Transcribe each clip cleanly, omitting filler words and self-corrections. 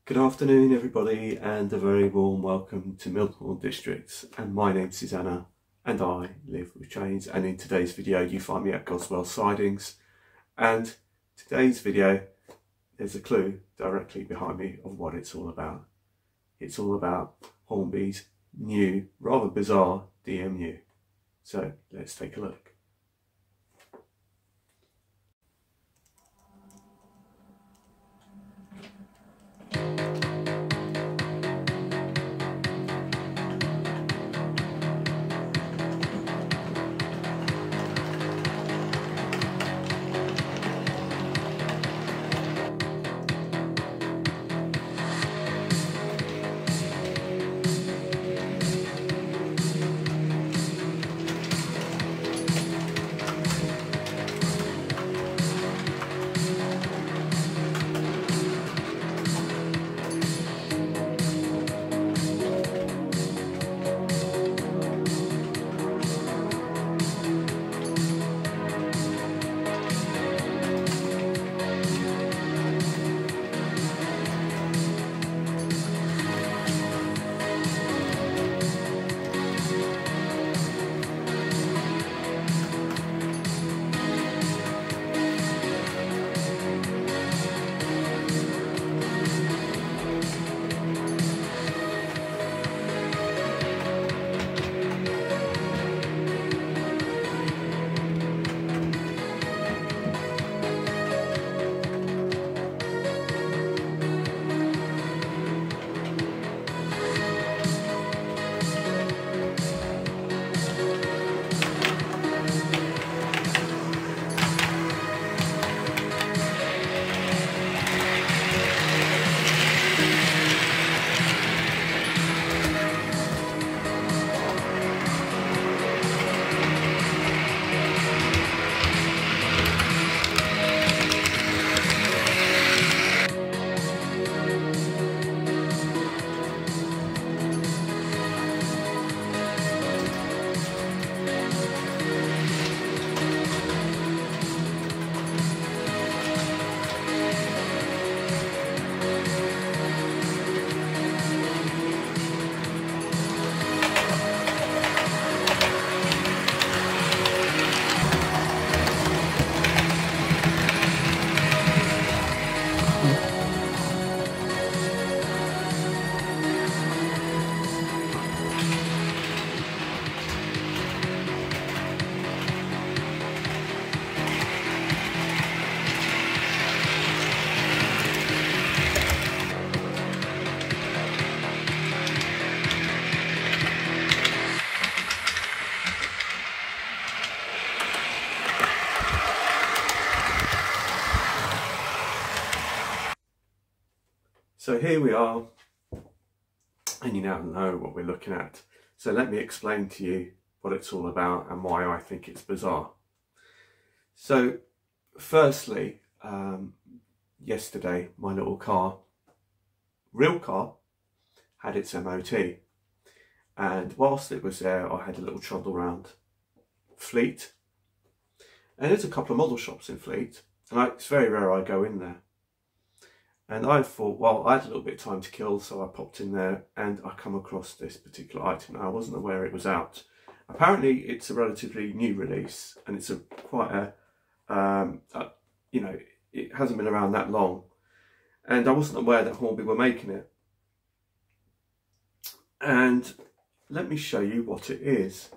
Good afternoon everybody, and a very warm welcome to Milthorne District. And my name's Susanna and I live with trains, and in today's video you find me at Goswell Sidings, and today's video there's a clue directly behind me of what it's all about. It's all about Hornby's new, rather bizarre DMU. So let's take a look. So here we are, and you now know what we're looking at. So let me explain to you what it's all about and why I think it's bizarre. So firstly, yesterday my little car, real car, had its MOT, and whilst it was there I had a little trundle around Fleet, and there's a couple of model shops in Fleet, and it's very rare I go in there. And I thought, well, I had a little bit of time to kill, so I popped in there and I come across this particular item. Now, I wasn't aware it was out. Apparently, it's a relatively new release, and it's quite a, you know, it hasn't been around that long. And I wasn't aware that Hornby were making it. And let me show you what it is.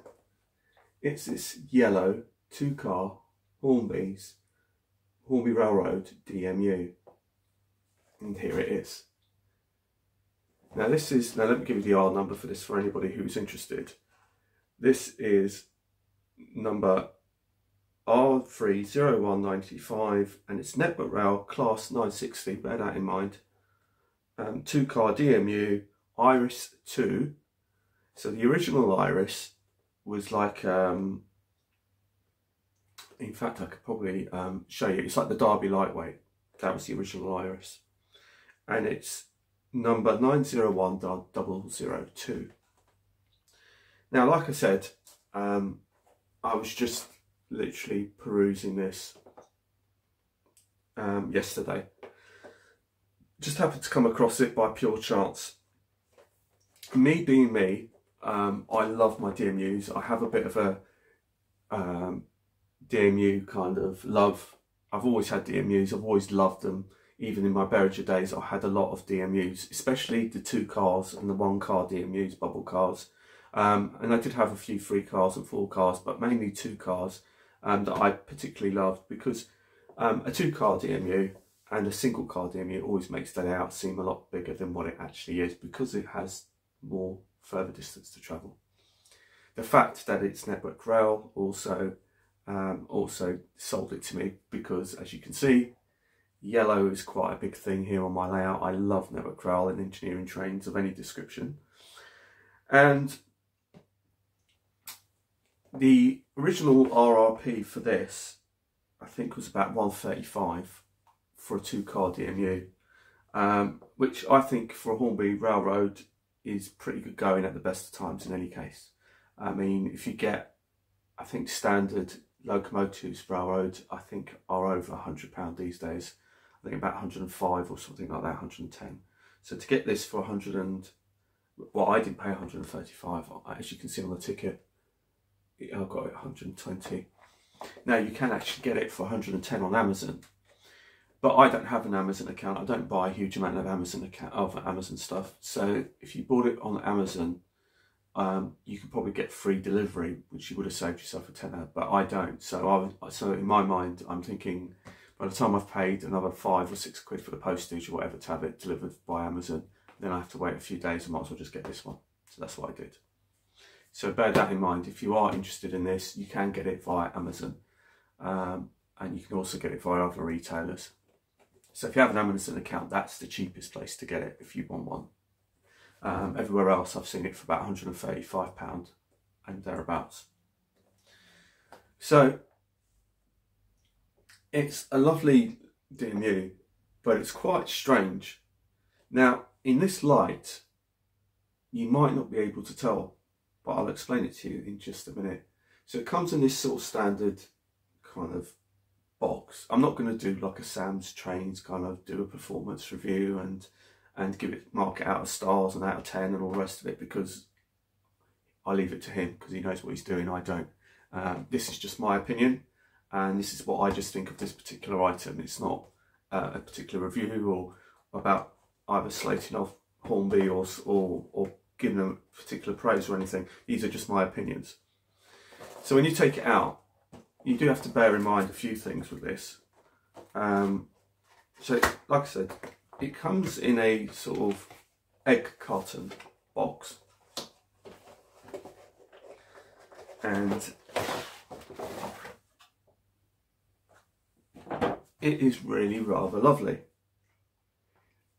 It's this yellow two-car Hornby Railroad DMU. And here it is. Now let me give you the R number for this for anybody who's interested. This is number R30195, and it's Network Rail Class 960, bear that in mind. Two-car DMU, Iris 2. So the original Iris was like, in fact I could probably show you, it's like the Derby Lightweight. That was the original Iris. And it's number 901002. Now, like I said, I was just literally perusing this yesterday. just happened to come across it by pure chance. Me being me, I love my DMUs. I have a bit of a DMU kind of love. I've always had DMUs, I've always loved them. Even in my Berger days, I had a lot of DMUs, especially the 2 cars and the 1 car DMUs, bubble cars. And I did have a few 3 cars and 4 cars, but mainly 2 cars that I particularly loved, because a 2 car DMU and a single car DMU always makes the layout seem a lot bigger than what it actually is, because it has more further distance to travel. The fact that it's network rail also sold it to me, because as you can see, yellow is quite a big thing here on my layout. I love network rail and engineering trains of any description. And the original RRP for this, I think, was about 135 for a 2 car DMU, which I think for a Hornby railroad is pretty good going at the best of times in any case. I mean, if you get, I think standard locomotives railroad, I think are over £100 these days. I think about 105 or something like that, 110. So to get this for 100 and, well, I didn't pay 135, as you can see on the ticket. I got it 120. Now you can actually get it for 110 on Amazon, but I don't have an Amazon account. I don't buy a huge amount of Amazon stuff. So if you bought it on Amazon, you could probably get free delivery, which you would have saved yourself a tenner, but I don't. So in my mind, I'm thinking, by the time I've paid another 5 or 6 quid for the postage or whatever to have it delivered by Amazon, then I have to wait a few days. I might as well just get this one. So that's what I did. So bear that in mind. If you are interested in this, you can get it via Amazon, and you can also get it via other retailers. So if you have an Amazon account, that's the cheapest place to get it if you want one. Everywhere else I've seen it for about £135 and thereabouts. So it's a lovely DMU, but it's quite strange. Now, in this light, you might not be able to tell, but I'll explain it to you in just a minute. So it comes in this sort of standard kind of box. I'm not going to do like a Sam's Trains kind of do a performance review and mark it out of stars and out of 10 and all the rest of it, because I leave it to him, because he knows what he's doing, I don't. This is just my opinion, and this is what I just think of this particular item. It's not a particular review or about either slating off Hornby or giving them particular praise or anything. These are just my opinions. So when you take it out, you do have to bear in mind a few things with this. So like I said, it comes in a sort of egg carton box, and it is really rather lovely.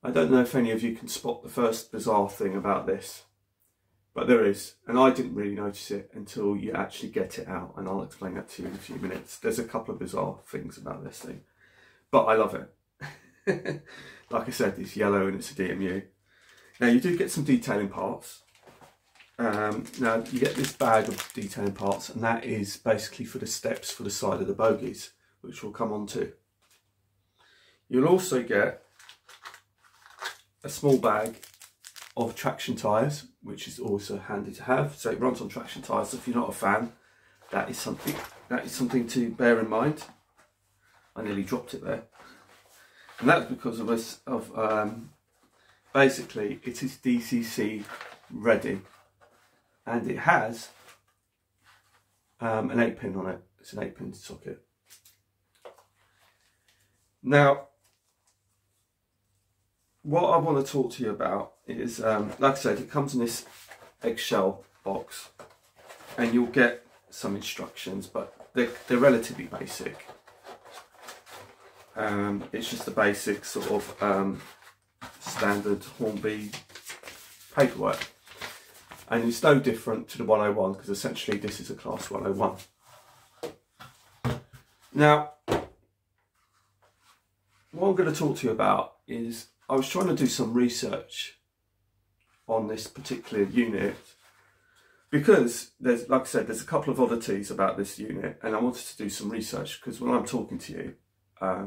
I don't know if any of you can spot the first bizarre thing about this, but there is, and I didn't really notice it until you actually get it out, and I'll explain that to you in a few minutes. There's a couple of bizarre things about this thing, but I love it. Like I said, it's yellow and it's a DMU. Now you do get some detailing parts. Now you get this bag of detailing parts, and that is basically for the steps for the side of the bogies, which we'll come on to. You'll also get a small bag of traction tyres, which is also handy to have. So it runs on traction tyres. So if you're not a fan, that is something to bear in mind. I nearly dropped it there, and that's because basically it is DCC ready, and it has an 8-pin on it. It's an 8-pin socket. Now, what I want to talk to you about is, like I said, it comes in this eggshell box, and you'll get some instructions, but they're relatively basic. It's just the basic sort of standard Hornby paperwork, and it's no different to the 101, because essentially this is a class 101. Now, what I'm going to talk to you about is, I was trying to do some research on this particular unit, because there's, like I said, there's a couple of oddities about this unit, and I wanted to do some research, because when I'm talking to you, I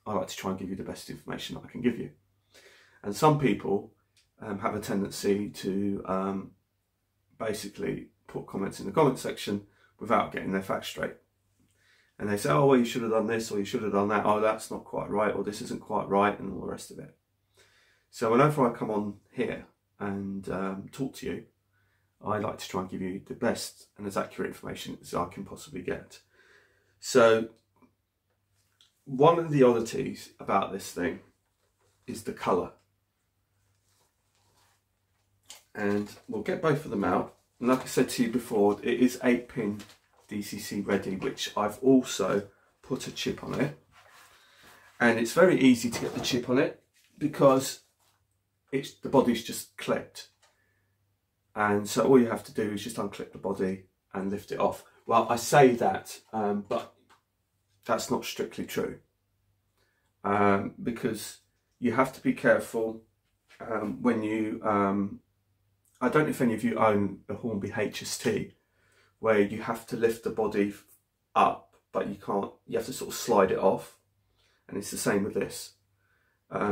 like to try and give you the best information that I can give you. And some people have a tendency to basically put comments in the comment section without getting their facts straight. And they say, oh, well, you should have done this, or you should have done that, oh, that's not quite right, or this isn't quite right, and all the rest of it. So whenever I come on here and talk to you, I like to try and give you the best and as accurate information as I can possibly get. So one of the oddities about this thing is the colour. And we'll get both of them out. And like I said to you before, it is 8-pin DCC ready, which I've also put a chip on it. And it's very easy to get the chip on it because the body's just clipped. And so all you have to do is just unclip the body and lift it off. Well, I say that, but that's not strictly true. Because you have to be careful when you, I don't know if any of you own a Hornby HST, where you have to lift the body up, but you can't, you have to sort of slide it off. And it's the same with this.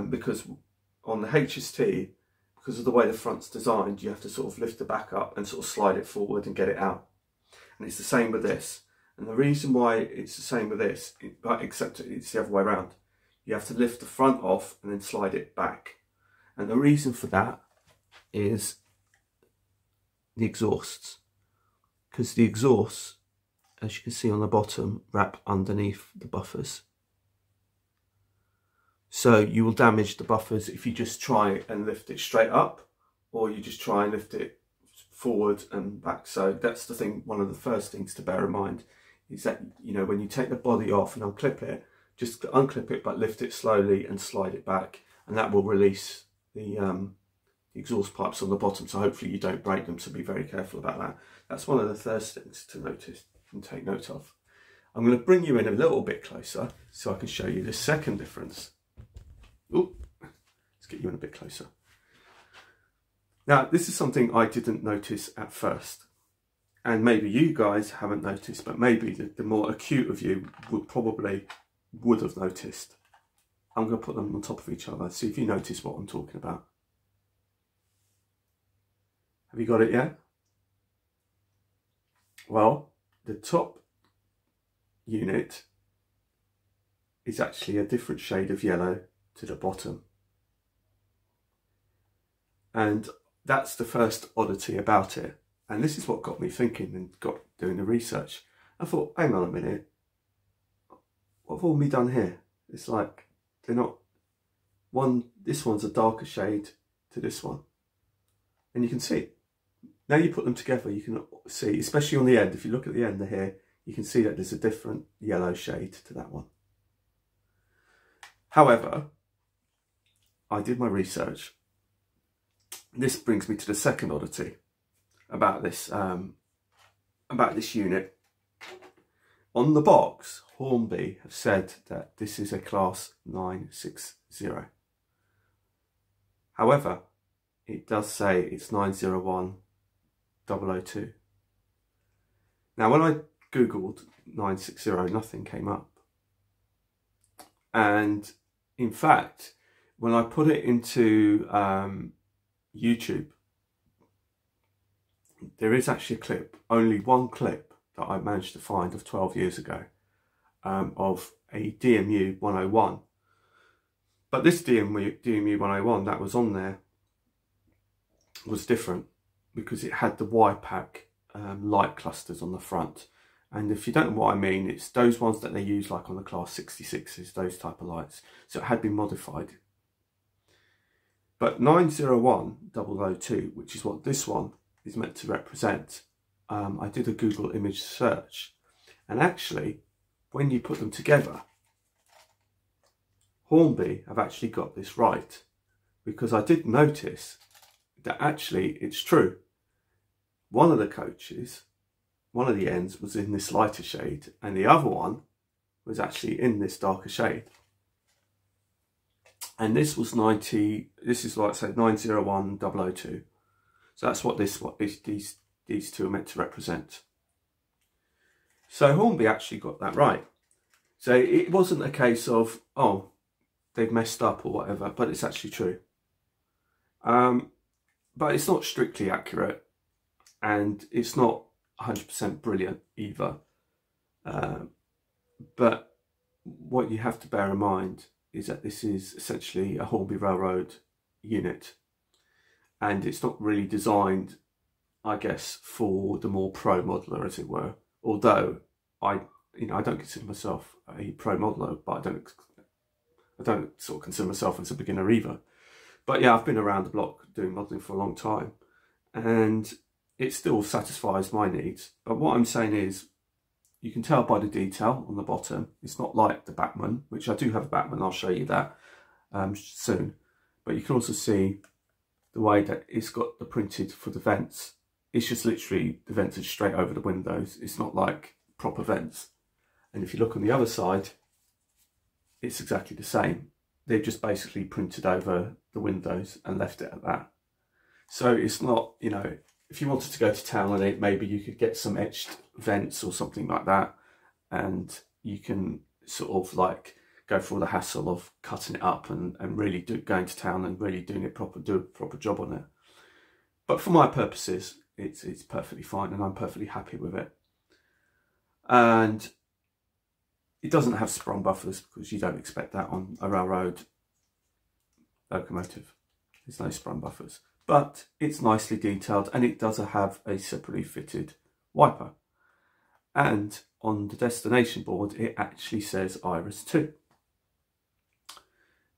Because on the HST, because of the way the front's designed, you have to sort of lift the back up and sort of slide it forward and get it out. And it's the same with this. And the reason why it's the same with this, except it's the other way around, you have to lift the front off and then slide it back. And the reason for that is the exhausts. Because the exhausts, as you can see on the bottom, wrap underneath the buffers. So you will damage the buffers if you just try and lift it straight up, or you just try and lift it forward and back. So that's the thing, one of the first things to bear in mind is that, you know, when you take the body off and unclip it, just unclip it but lift it slowly and slide it back, and that will release the exhaust pipes on the bottom, so hopefully you don't break them, so be very careful about that. That's one of the first things to notice and take note of. I'm going to bring you in a little bit closer so I can show you the second difference. Ooh, let's get you in a bit closer. Now, this is something I didn't notice at first, and maybe you guys haven't noticed, but maybe the more acute of you would have noticed. I'm going to put them on top of each other, see if you notice what I'm talking about. Have you got it yet? Well, the top unit is actually a different shade of yellow to the bottom. And that's the first oddity about it. And this is what got me thinking and got doing the research. I thought, hang on a minute, what have all me done here? It's like, they're not, this one's a darker shade to this one. And you can see, now you put them together, you can see, especially on the end, if you look at the end of here, you can see that there's a different yellow shade to that one. However, I did my research. This brings me to the second oddity about this unit. On the box, Hornby have said that this is a class 960. However, it does say it's 901002. Now, when I googled 960, nothing came up. And in fact, when I put it into YouTube, there is actually a clip, only one clip that I managed to find of 12 years ago, of a DMU 101. But this DMU 101 that was on there was different because it had the Y-pack light clusters on the front. And if you don't know what I mean, it's those ones that they use like on the class 66s, those type of lights. So it had been modified. But 901002, which is what this one is meant to represent, I did a Google image search, and actually when you put them together, Hornby have actually got this right, because I did notice that actually it's true. One of the coaches, one of the ends was in this lighter shade, and the other one was actually in this darker shade. And this was this is like I said, 901002. So that's what these two are meant to represent. So Hornby actually got that right. So it wasn't a case of, oh, they've messed up or whatever, but it's actually true. But it's not strictly accurate, and it's not 100% brilliant either. But what you have to bear in mind is that this is essentially a Hornby Railroad unit, and it's not really designed, I guess, for the more pro modeler, as it were. Although I don't consider myself a pro modeler, but I don't sort of consider myself as a beginner either. But yeah, I've been around the block doing modelling for a long time, and it still satisfies my needs. But what I'm saying is, you can tell by the detail on the bottom, it's not like the Batman, which I do have a Batman, I'll show you that soon. But you can also see the way that it's got the printed for the vents. It's just literally, the vents are straight over the windows. It's not like proper vents. And if you look on the other side, it's exactly the same. They've just basically printed over the windows and left it at that. So it's not, you know, if you wanted to go to town on it, maybe you could get some etched vents or something like that, and you can sort of like go through all the hassle of cutting it up and really going to town and really doing it proper, do a proper job on it. But for my purposes, it's perfectly fine, and I'm perfectly happy with it. And it doesn't have sprung buffers, because you don't expect that on a railroad locomotive. There's no sprung buffers. But it's nicely detailed, and it does have a separately fitted wiper. And on the destination board, it actually says Iris 2.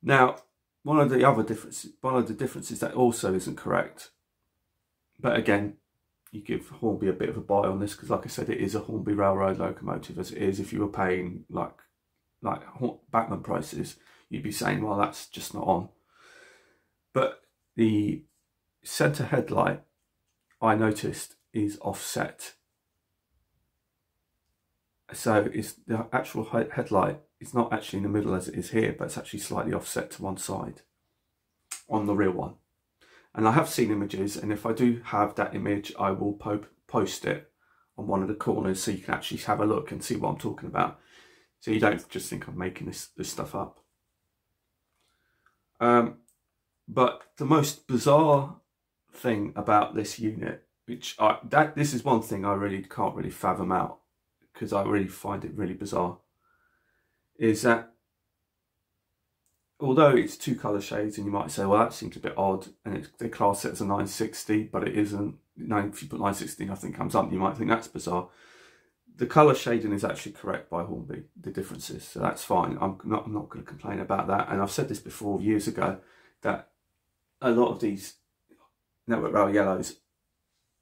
Now, one of the differences that also isn't correct, but again, you give Hornby a bit of a buy on this, because like I said, it is a Hornby Railroad locomotive, as it is. If you were paying like Batman prices, you'd be saying, well, that's just not on. But the centre headlight, I noticed, is offset. So it's the actual headlight is not actually in the middle as it is here, but it's actually slightly offset to one side on the real one. And I have seen images, and if I do have that image, I will post it on one of the corners, so you can actually have a look and see what I'm talking about, so you don't just think I'm making this stuff up. But the most bizarre thing about this unit, which this is one thing I really can't really fathom out, because I really find it really bizarre, is that although it's two colour shades, and you might say, well, that seems a bit odd, and they class it as a 960, but it isn't. If you put 960, nothing comes up, you might think that's bizarre. The colour shading is actually correct by Hornby, the differences, so that's fine. I'm not going to complain about that. And I've said this before years ago, that a lot of these Network Rail yellows,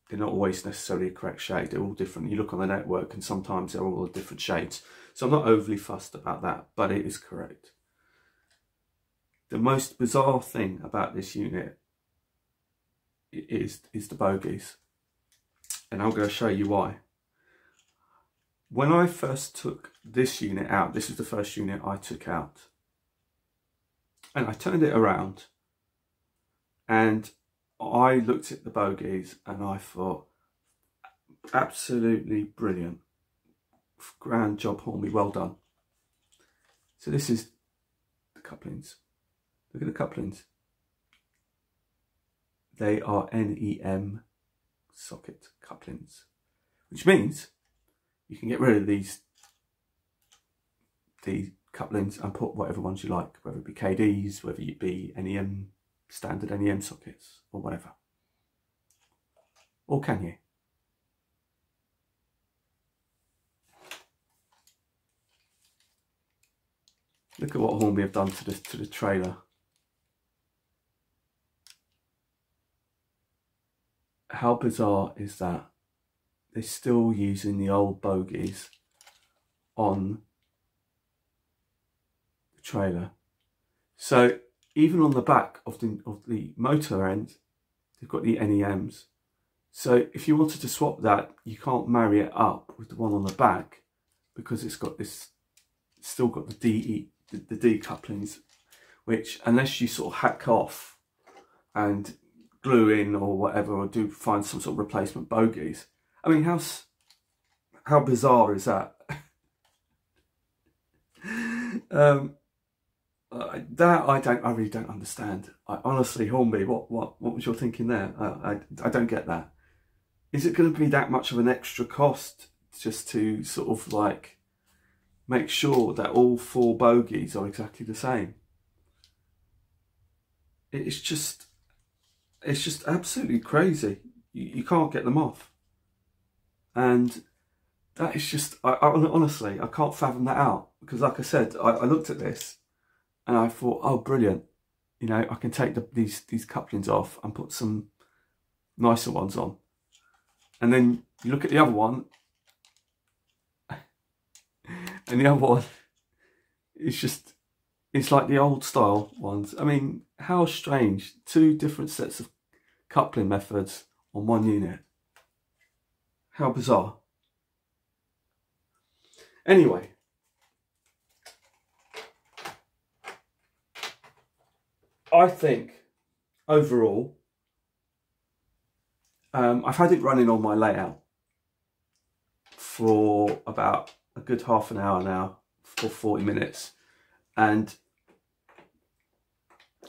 they're not always necessarily a correct shade. They're all different. You look on the network, and sometimes they're all different shades. So I'm not overly fussed about that, but it is correct. The most bizarre thing about this unit is the bogies, and I'm going to show you why. When I first took this unit out, this is the first unit I took out, and I turned it around, and I looked at the bogies, and I thought, absolutely brilliant, grand job, Hornby, well done. So this is the couplings. Look at the couplings. They are NEM socket couplings, which means you can get rid of these couplings and put whatever ones you like, whether it be KDs, whether it be NEM, standard NEM sockets, or whatever. Or can you? Look at what Hornby have done to the trailer. How bizarre is that? They're still using the old bogies on the trailer. So even on the back of the motor end, they've got the NEMs. So if you wanted to swap that, you can't marry it up with the one on the back, because it's got this, it's still got the D couplings, which unless you sort of hack off and glue in or whatever, or do find some sort of replacement bogies. I mean, how bizarre is that? I really don't understand. Honestly, Hornby, what was your thinking there? I don't get that. Is it going to be that much of an extra cost just to sort of like make sure that all 4 bogies are exactly the same? It's just absolutely crazy. You can't get them off, and that is just, honestly, I can't fathom that out, because like I said, I looked at this and I thought, oh, brilliant. You know, I can take these couplings off and put some nicer ones on. And then you look at the other one, and the other one is just, it's like the old style ones. I mean, how strange. 2 different sets of coupling methods on 1 unit. How bizarre. Anyway, I think overall, I've had it running on my layout for about a good half an hour now, for 40 minutes, and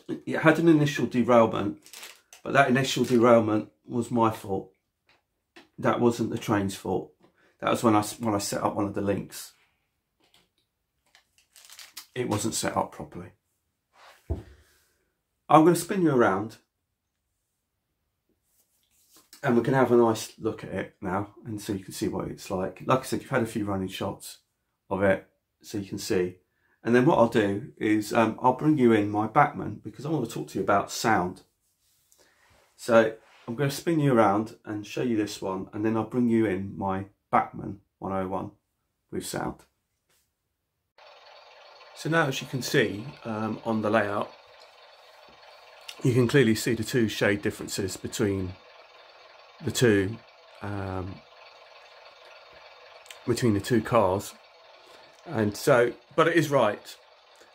it had an initial derailment, but that initial derailment was my fault. That wasn't the train's fault. That was when I set up one of the links. It wasn't set up properly. I'm going to spin you around, and we're going to have a nice look at it now, and so you can see what it's like. Like I said, you've had a few running shots of it, so you can see. And then what I'll do is I'll bring you in my Bachmann, because I want to talk to you about sound. So I'm going to spin you around and show you this one, and then I'll bring you in my Bachmann 101 with sound. So now, as you can see on the layout, you can clearly see the 2 shade differences between the two cars, and so, but it is right.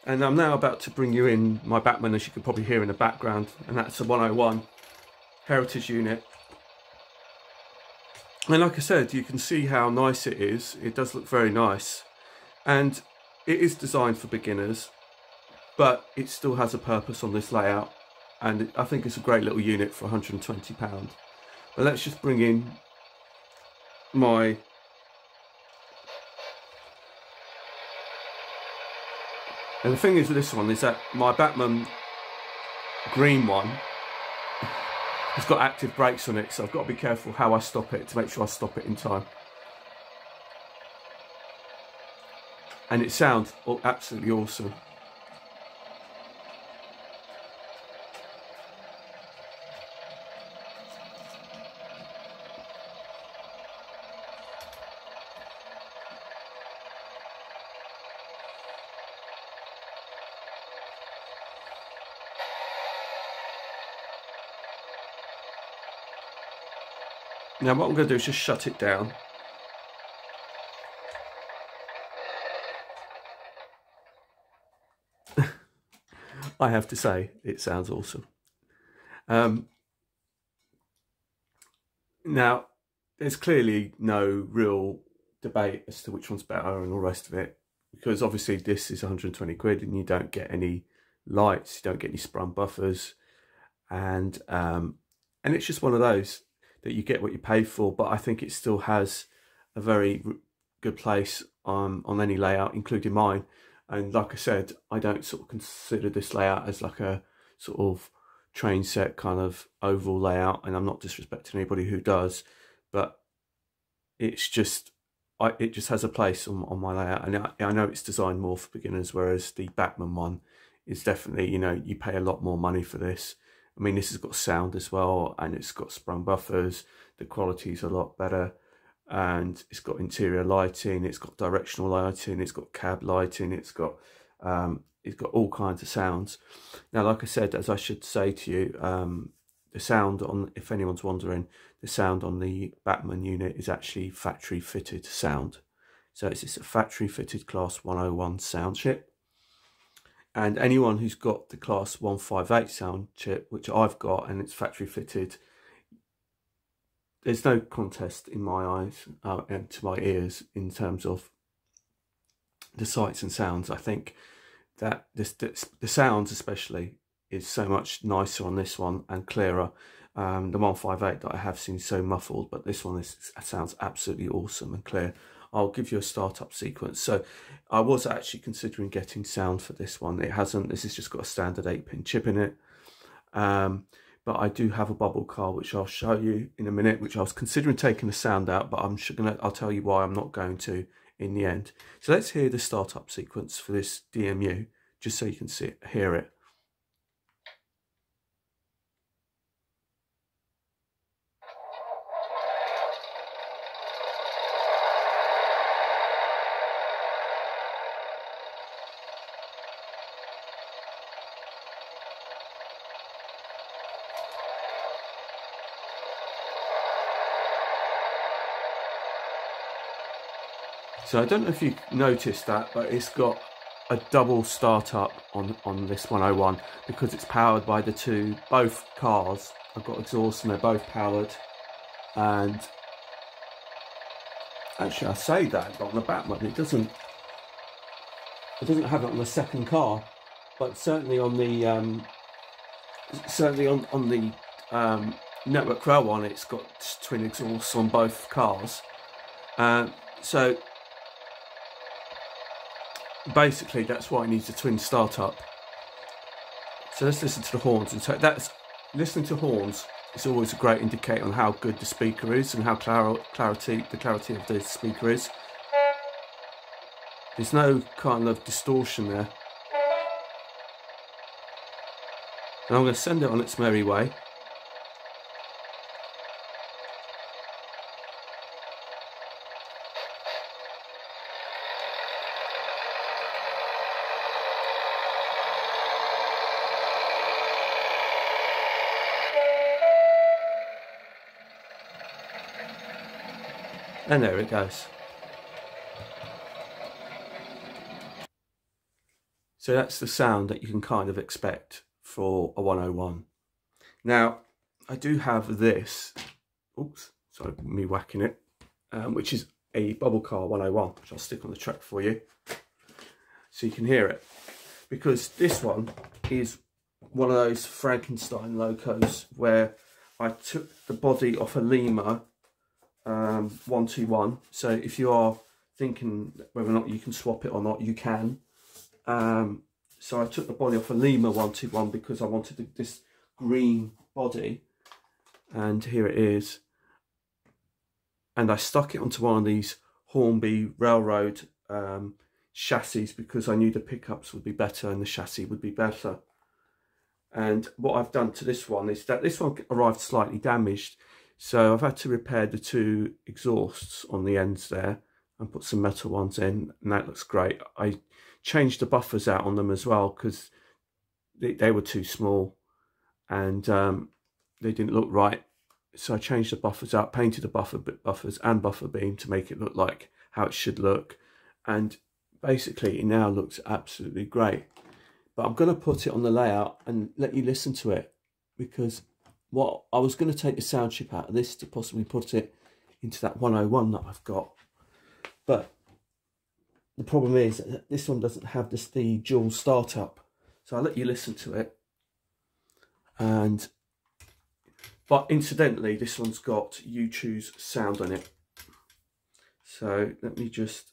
And I'm now about to bring you in my Bachmann, as you can probably hear in the background, and that's a 101 heritage unit. And like I said, you can see how nice it is. It does look very nice, and it is designed for beginners, but it still has a purpose on this layout, and I think it's a great little unit for £120. But let's just bring in my and the thing is with this one is that my Bachmann green one has got active brakes on it, so I've got to be careful how I stop it to make sure I stop it in time. And it sounds absolutely awesome. Now what I'm going to do is just shut it down. I have to say, it sounds awesome. Now, there's clearly no real debate as to which one's better and all the rest of it, because obviously this is 120 quid and you don't get any lights, you don't get any sprung buffers, and it's just one of those that you get what you pay for. But I think it still has a very good place on any layout, including mine. And like I said, I don't sort of consider this layout as like a sort of train set kind of overall layout, and I'm not disrespecting anybody who does, but it's just, it just has a place on my layout. And I know it's designed more for beginners, whereas the Bachmann one is definitely, you know, you pay a lot more money for this. I mean, this has got sound as well, and it's got sprung buffers. The quality's a lot better, and it's got interior lighting, it's got directional lighting, it's got cab lighting, it's got all kinds of sounds. Now, like I said, as I should say to you, the sound on, if anyone's wondering, the sound on the Bachmann unit is actually factory fitted sound. So it's a factory fitted class 101 sound chip. And anyone who's got the class 158 sound chip, which I've got, and it's factory fitted, there's no contest in my eyes and to my ears in terms of the sights and sounds. I think that the sounds especially is so much nicer on this one and clearer. The 158 that I have seems so muffled, but this one sounds absolutely awesome and clear. I'll give you a startup sequence. So I was actually considering getting sound for this one. It hasn't. This has just got a standard 8-pin chip in it. But I do have a bubble car, which I'll show you in a minute, which I was considering taking the sound out, but I'll tell you why I'm not going to in the end. So let's hear the startup sequence for this DMU, just so you can hear it. So I don't know if you noticed that, but it's got a double startup on this 101 because it's powered by both cars. I've got exhaust and they're both powered. And actually I say that, but on the back one it doesn't have it on the second car, but certainly on the Network Rail one, it's got twin exhausts on both cars. So basically that's why it needs a twin startup. So let's listen to the horns. And so listening to horns is always a great indicator on how good the speaker is and how the clarity of the speaker is. There's no kind of distortion there. And I'm going to send it on its merry way. And there it goes. So that's the sound that you can kind of expect for a 101. Now, I do have this, oops, sorry, me whacking it, which is a Bubble Car 101, which I'll stick on the track for you, so you can hear it. Because this one is one of those Frankenstein locos where I took the body off a Lima 121. So if you are thinking whether or not you can swap it or not, you can. So I took the body off a Lima 121 because I wanted this green body, and here it is. And I stuck it onto one of these Hornby railroad chassis because I knew the pickups would be better and the chassis would be better. And what I've done to this one is that this one arrived slightly damaged, so I've had to repair the two exhausts on the ends there and put some metal ones in, and that looks great. I changed the buffers out on them as well because they were too small and they didn't look right. So I changed the buffers out, painted the buffers and buffer beam to make it look like how it should look. And basically it now looks absolutely great. But I'm going to put it on the layout and let you listen to it, because what I was going to take the sound chip out of this to possibly put it into that 101 that I've got. But the problem is that this one doesn't have the dual startup. So I'll let you listen to it. But incidentally, this one's got You Choose sound on it. So let me just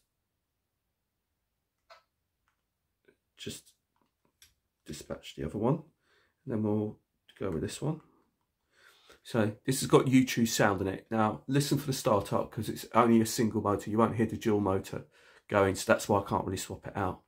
dispatch the other one, and then we'll go with this one. So this has got You Choose sound in it. Now listen for the startup because it's only a single motor. You won't hear the dual motor going, so that's why I can't really swap it out.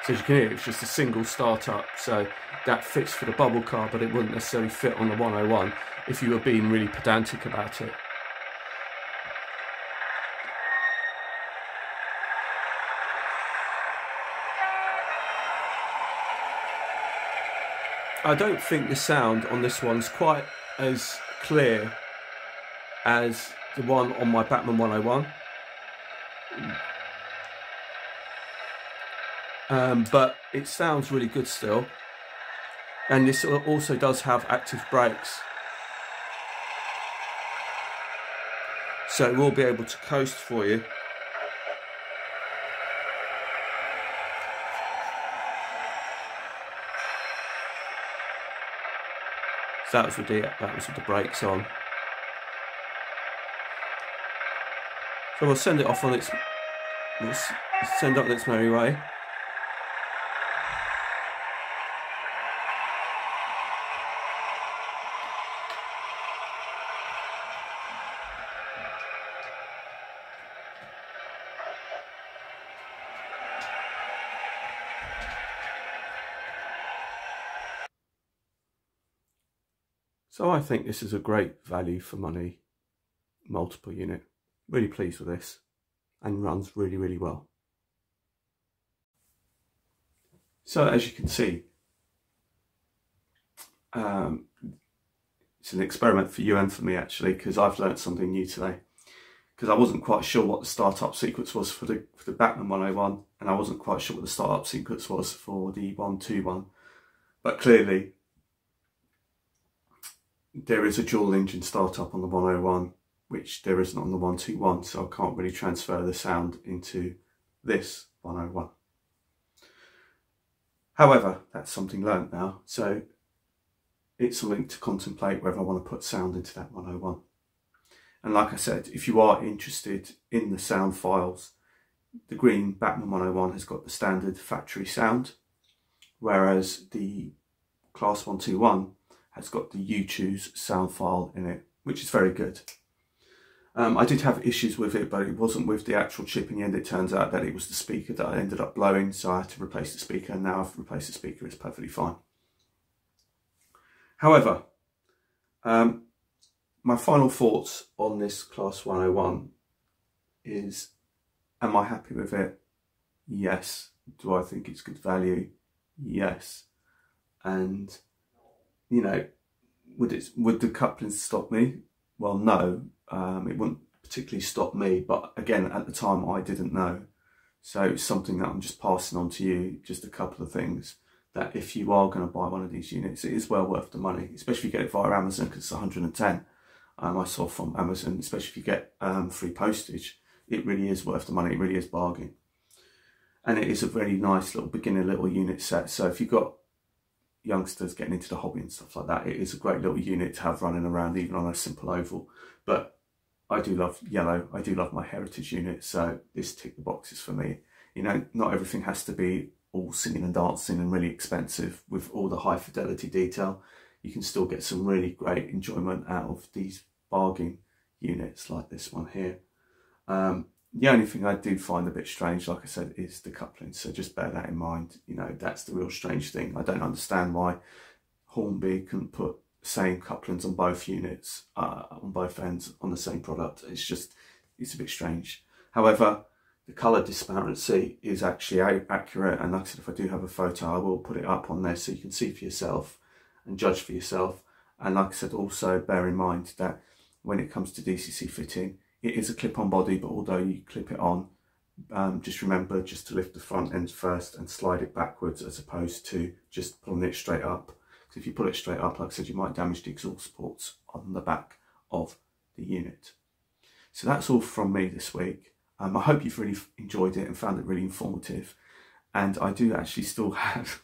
So as you can hear, it's just a single startup, so that fits for the bubble car, but it wouldn't necessarily fit on the 101 if you were being really pedantic about it. I don't think the sound on this one's quite as clear as the one on my Batman 101. But it sounds really good still. And this also does have active brakes. So we'll be able to coast for you. So that was with the brakes on. So we'll send it off on its merry way. So I think this is a great value for money multiple unit. Really pleased with this, and runs really, really well. So as you can see, it's an experiment for you and for me actually, because I've learned something new today. Because I wasn't quite sure what the startup sequence was for the Bachmann 101, and I wasn't quite sure what the startup sequence was for the 121. But clearly, there is a dual engine startup on the 101, which there isn't on the 121, so I can't really transfer the sound into this 101. However, that's something learnt now, so it's something to contemplate whether I want to put sound into that 101. And like I said, if you are interested in the sound files, the green Bachmann 101 has got the standard factory sound, whereas the Class 121 has got the You Choose sound file in it, which is very good. I did have issues with it, but it wasn't with the actual chip in the end. It turns out that it was the speaker that I ended up blowing, so I had to replace the speaker, and now I've replaced the speaker. It's perfectly fine. However, my final thoughts on this Class 101 is, am I happy with it? Yes. Do I think it's good value? Yes. And, you know, would the couplings stop me? Well, no, it wouldn't particularly stop me, but again, at the time I didn't know. So it's something that I'm just passing on to you, just a couple of things, that if you are going to buy one of these units, it is well worth the money, especially if you get it via Amazon, because it's 110. I saw from Amazon, especially if you get free postage, it really is worth the money, it really is bargain. And it is a very nice little beginner little unit set, so if you've got youngsters getting into the hobby and stuff like that, it is a great little unit to have running around, even on a simple oval. But I do love yellow, I do love my heritage unit, so this ticked the boxes for me. You know, not everything has to be all singing and dancing and really expensive with all the high fidelity detail. You can still get some really great enjoyment out of these bargain units like this one here. The only thing I do find a bit strange, like I said, is the coupling, so just bear that in mind. You know, that's the real strange thing. I don't understand why Hornby couldn't put the same couplings on both units, on both ends, on the same product. It's a bit strange. However, the colour disparity is actually accurate, and like I said, if I do have a photo, I will put it up on there so you can see for yourself and judge for yourself. And like I said, also bear in mind that when it comes to DCC fitting, it is a clip-on body, but although you clip it on, just remember just to lift the front end first and slide it backwards, as opposed to just pulling it straight up. Because if you pull it straight up, like I said, you might damage the exhaust ports on the back of the unit. So that's all from me this week. I hope you've really enjoyed it and found it really informative. And I do actually still have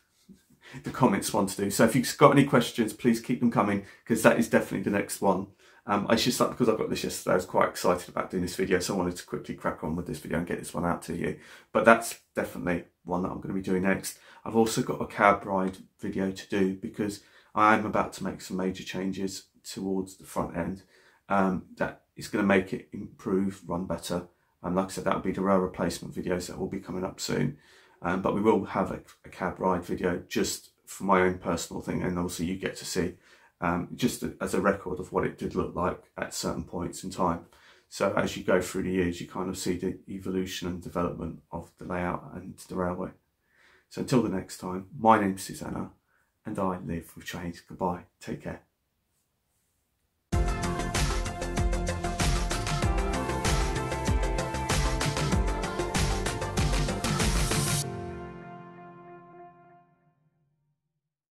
the comments one to do. So if you've got any questions, please keep them coming, because that is definitely the next one. I just thought, because I got this yesterday, I was quite excited about doing this video, so I wanted to quickly crack on with this video and get this one out to you. But that's definitely one that I'm going to be doing next. I've also got a cab ride video to do, because I am about to make some major changes towards the front end that is going to make it improve, run better. And like I said, that will be the rail replacement videos that will be coming up soon. But we will have a cab ride video just for my own personal thing, and also you get to see just as a record of what it did look like at certain points in time. So as you go through the years, you kind of see the evolution and development of the layout and the railway. So until the next time, my name's Susanna, and I live with change. Goodbye, take care.